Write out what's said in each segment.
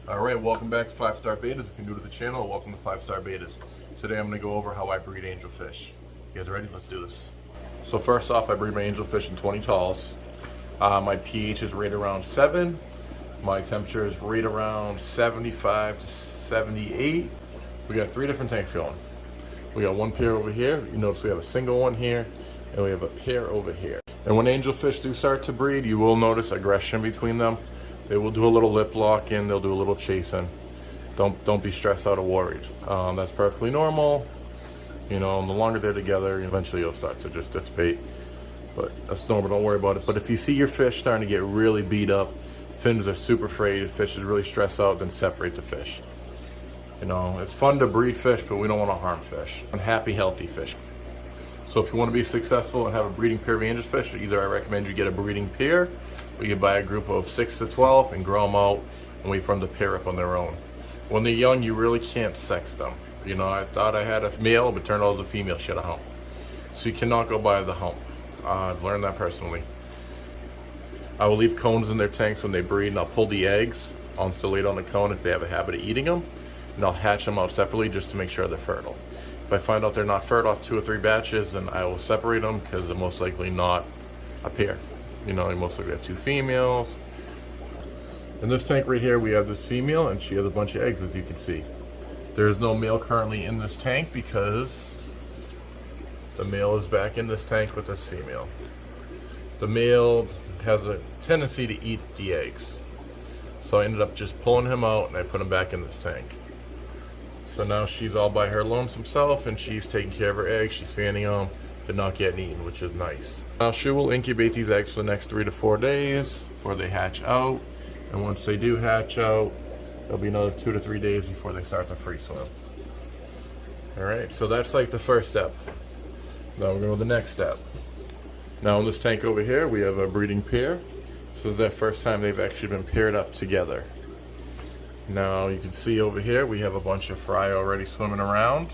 Alright, welcome back to 5-Star Betas. If you're new to the channel, welcome to 5-Star Betas. Today I'm going to go over how I breed angelfish. You guys ready? Let's do this. So first off, I breed my angelfish in 20 talls. My pH is right around 7. My temperature is right around 75 to 78. We got 3 different tanks going. We got one pair over here. You notice we have a single one here, and we have a pair over here. And when angelfish do start to breed, you will notice aggression between them. They will do a little lip locking, they'll do a little chasing. Don't be stressed out or worried. That's perfectly normal. You know, and the longer they're together, eventually you'll start to just dissipate. But that's normal, don't worry about it. But if you see your fish starting to get really beat up, fins are super frayed, the fish is really stressed out, then separate the fish. You know, it's fun to breed fish, but we don't want to harm fish. And happy, healthy fish. So if you want to be successful and have a breeding pair of angelfish, either I recommend you get a breeding pair, or you buy a group of 6 to 12 and grow them out and wait for them to pair up on their own. When they're young, you really can't sex them. You know, I thought I had a male, but turned out it was a female. She had a hump. So you cannot go by the hump. I've learned that personally. I will leave cones in their tanks when they breed, and I'll pull the eggs onto the lid on the cone if they have a habit of eating them, and I'll hatch them out separately just to make sure they're fertile. If I find out they're not fertile off 2 or 3 batches, then I will separate them because they're most likely not a pair. You know, most likely have 2 females. In this tank right here, we have this female, and she has a bunch of eggs, as you can see. There is no male currently in this tank because the male is back in this tank with this female. The male has a tendency to eat the eggs. So I ended up just pulling him out and I put him back in this tank. So now she's all by her lonesome self and she's taking care of her eggs, she's fanning them, they're not getting eaten, which is nice. Now she will incubate these eggs for the next 3 to 4 days before they hatch out. And once they do hatch out, there'll be another 2 to 3 days before they start to free swim. Alright, so that's like the first step. Now we're going to the next step. Now in this tank over here, we have a breeding pair. This is their first time they've actually been paired up together. Now you can see over here, we have a bunch of fry already swimming around.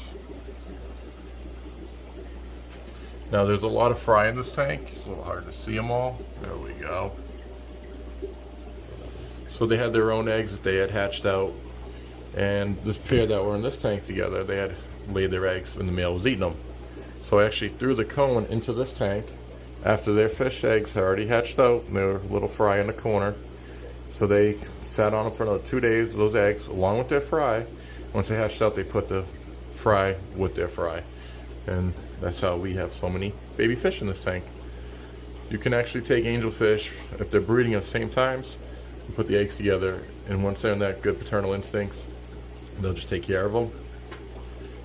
Now there's a lot of fry in this tank. It's a little hard to see them all. There we go. So they had their own eggs that they had hatched out. And this pair that were in this tank together, they had laid their eggs when the male was eating them. So I actually threw the cone into this tank after their fish eggs had already hatched out, and there were little fry in the corner. So they sat on them for another 2 days, those eggs, along with their fry. Once they hatched out, they put the fry with their fry. And that's how we have so many baby fish in this tank. You can actually take angelfish, if they're breeding at the same times, and put the eggs together, and once they're in that good paternal instincts, they'll just take care of them.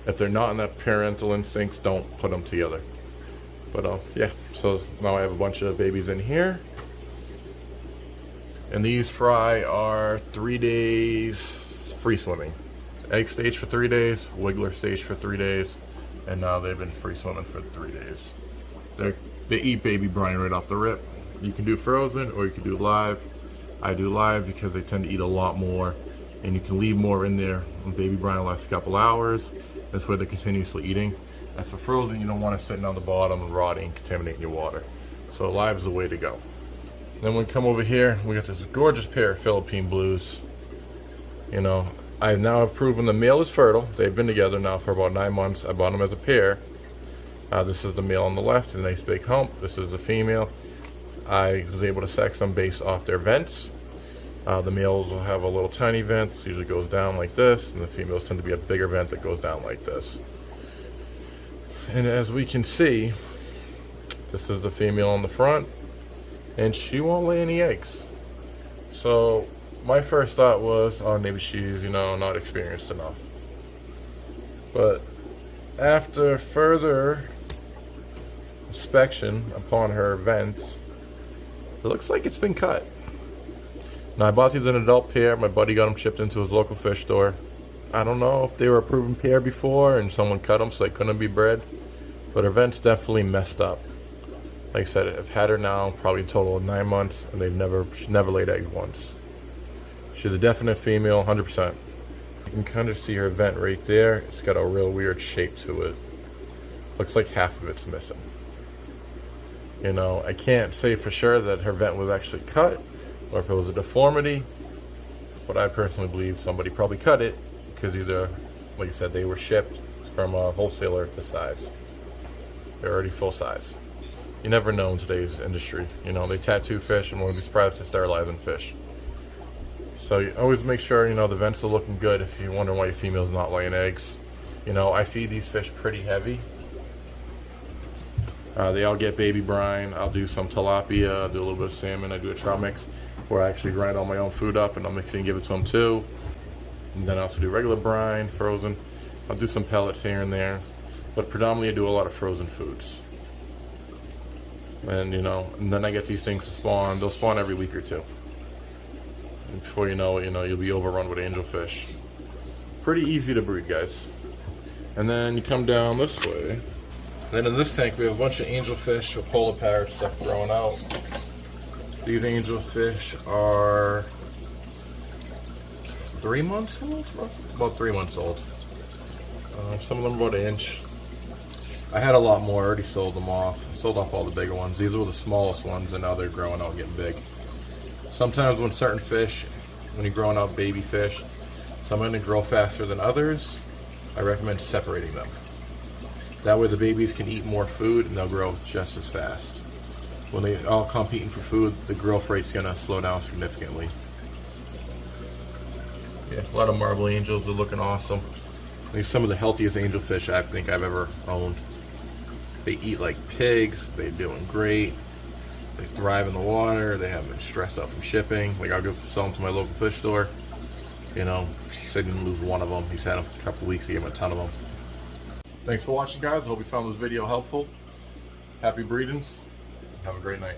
If they're not in that parental instincts, don't put them together. But yeah, so now I have a bunch of babies in here. And these fry are 3 days free swimming. Egg stage for 3 days, wiggler stage for 3 days, and now they've been free swimming for 3 days. They eat baby brine right off the rip. You can do frozen or you can do live. I do live because they tend to eat a lot more, and you can leave more in there. Baby brine will last a couple hours. That's why they're continuously eating. As for frozen, you don't want it sitting on the bottom and rotting and contaminating your water. So live is the way to go. Then we come over here, we got this gorgeous pair of Philippine blues. You know, I now have proven the male is fertile. They've been together now for about 9 months. I bought them as a pair. This is the male on the left, a nice big hump. This is the female. I was able to sex them based off their vents. The males will have a little tiny vent, it usually goes down like this, and the females tend to be a bigger vent that goes down like this. And as we can see, this is the female on the front, and she won't lay any eggs. So my first thought was, oh, maybe she's, you know, not experienced enough. But after further inspection upon her vents, it looks like it's been cut. Now I bought these in an adult pair. My buddy got them shipped into his local fish store. I don't know if they were a proven pair before and someone cut them so they couldn't be bred, but her vents definitely messed up. Like I said, I've had her now probably a total of 9 months, and she's never laid eggs once. She's a definite female, 100%. You can kind of see her vent right there. It's got a real weird shape to it. Looks like half of it's missing. You know, I can't say for sure that her vent was actually cut or if it was a deformity, but I personally believe somebody probably cut it because either, like I said, they were shipped from a wholesaler this size. They're already full size. You never know in today's industry. You know, they tattoo fish and won't be surprised to sterilizing fish. So you always make sure, you know, the vents are looking good if you wonder why your female's not laying eggs. You know, I feed these fish pretty heavy. They all get baby brine. I'll do some tilapia, I'll do a little bit of salmon, I do a trout mix where I actually grind all my own food up and I'll mix it and give it to them too. And then I also do regular brine, frozen. I'll do some pellets here and there, but predominantly I do a lot of frozen foods. And you know, and then I get these things to spawn. They'll spawn every week or two. And before you know it, you'll be overrun with angelfish. Pretty easy to breed, guys. And then you come down this way. Then in this tank we have a bunch of angelfish with polar parrot stuff growing out. These angelfish are 3 months old, roughly? About 3 months old. Some of them about an inch. I had a lot more, I already sold them off. I sold off all the bigger ones. These were the smallest ones and now they're growing out and getting big. Sometimes when certain fish, when you're growing out baby fish, some are going to grow faster than others, I recommend separating them. That way the babies can eat more food and they'll grow just as fast. When they all competing for food, the growth rate's going to slow down significantly. Yeah, a lot of marble angels are looking awesome. These are some of the healthiest angelfish I think I've ever owned. They eat like pigs, they're doing great. They thrive in the water, they haven't been stressed out from shipping. Like I'll go sell them to my local fish store. You know, he said he didn't lose one of them. He's had them a couple weeks, he gave him a ton of them. Thanks for watching, guys. Hope you found this video helpful. Happy breedings. Have a great night.